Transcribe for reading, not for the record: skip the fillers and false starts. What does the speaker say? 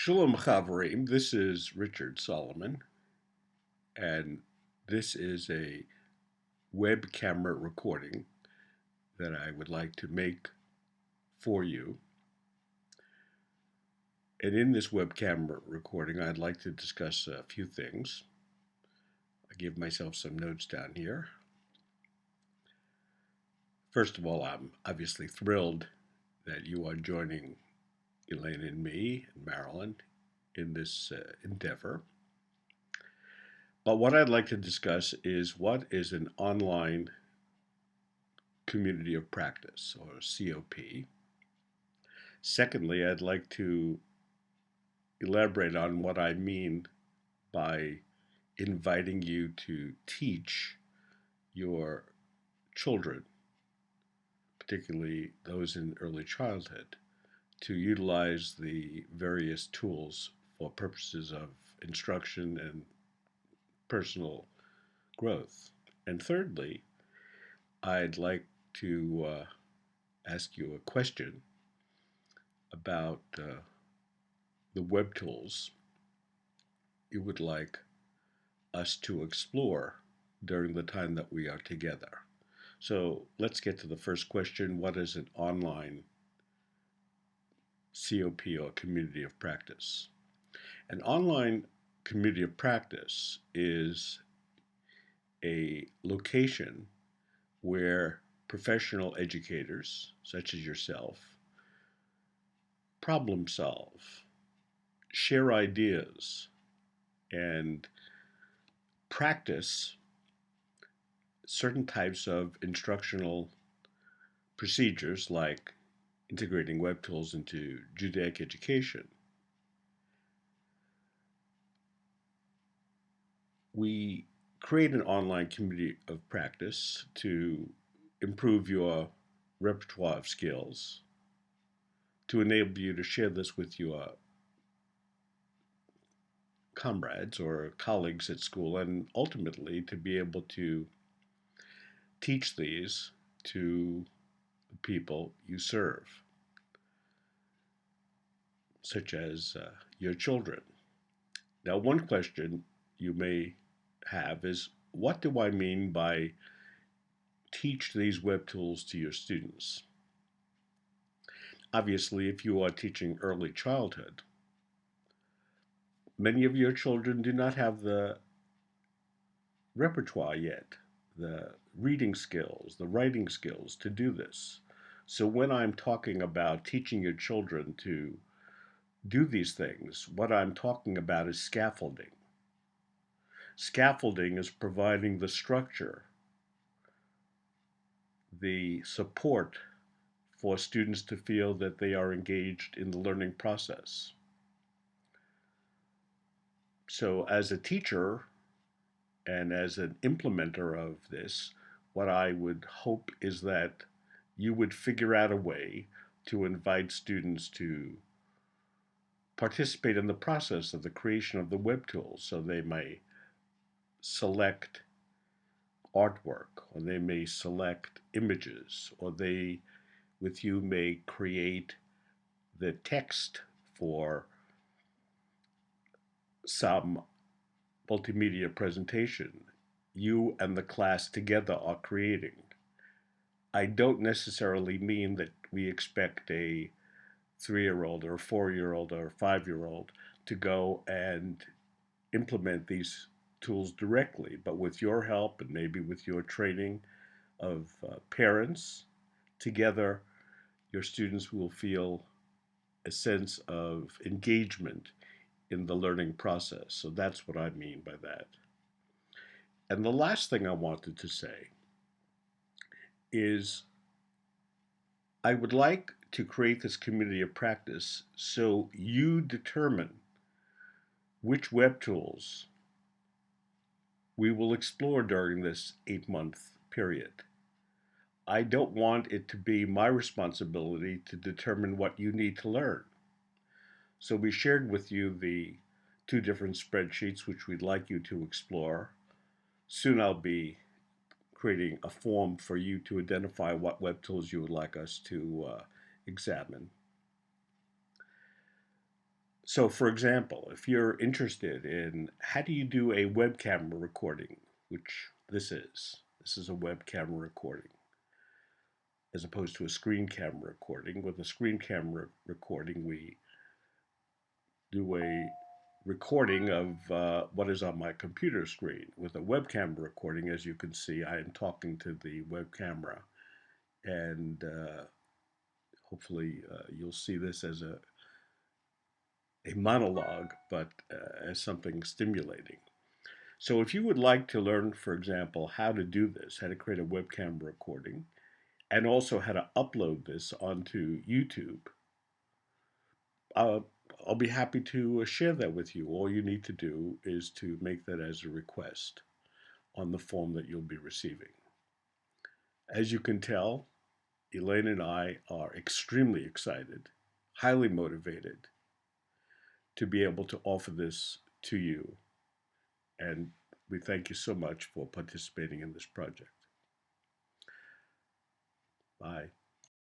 Shalom Chavrim, this is Richard Solomon, and this is a web camera recording that I would like to make for you. And in this web camera recording, I'd like to discuss a few things. I give myself some notes down here. First of all, I'm obviously thrilled that you are joining Elaine and me and Marilyn in this endeavor. But what I'd like to discuss is what is an online community of practice, or COP. Secondly, I'd like to elaborate on what I mean by inviting you to teach your children, particularly those in early childhood, to utilize the various tools for purposes of instruction and personal growth. And thirdly, I'd like to ask you a question about the web tools you would like us to explore during the time that we are together. So let's get to the first question. What is an online COP, or community of practice? An online community of practice is a location where professional educators, such as yourself, problem solve, share ideas, and practice certain types of instructional procedures like integrating web tools into Judaic education. We create an online community of practice to improve your repertoire of skills, to enable you to share this with your comrades or colleagues at school, and ultimately to be able to teach these to the people you serve, such as your children. Now, one question you may have is, what do I mean by teach these web tools to your students? Obviously, if you are teaching early childhood, many of your children do not have the repertoire yet, the reading skills, the writing skills to do this. So when I'm talking about teaching your children to do these things, what I'm talking about is scaffolding. Scaffolding is providing the structure, the support for students to feel that they are engaged in the learning process. So as a teacher and as an implementer of this, what I would hope is that you would figure out a way to invite students to participate in the process of the creation of the web tools. So they may select artwork, or they may select images, or they, with you, may create the text for some multimedia presentation you and the class together are creating. I don't necessarily mean that we expect a 3-year-old or a 4-year-old or a 5-year-old to go and implement these tools directly, but with your help and maybe with your training of parents, together your students will feel a sense of engagement in the learning process. So that's what I mean by that. And the last thing I wanted to say is I would like to create this community of practice so you determine which web tools we will explore during this 8-month period. I don't want it to be my responsibility to determine what you need to learn. So we shared with you the 2 different spreadsheets which we'd like you to explore. Soon I'll be creating a form for you to identify what web tools you would like us to examine. So, for example, if you're interested in how do you do a web camera recording, which this is a web camera recording, as opposed to a screen camera recording. With a screen camera recording, we do a recording of what is on my computer screen. With a webcam recording, as you can see, I am talking to the web camera, and hopefully you'll see this as a monologue, but as something stimulating. So if you would like to learn, for example, how to do this, how to create a webcam recording, and also how to upload this onto YouTube, uh, I'll be happy to share that with you. All you need to do is to make that as a request on the form that you'll be receiving. As you can tell, Elaine and I are extremely excited, highly motivated to be able to offer this to you. And we thank you so much for participating in this project. Bye.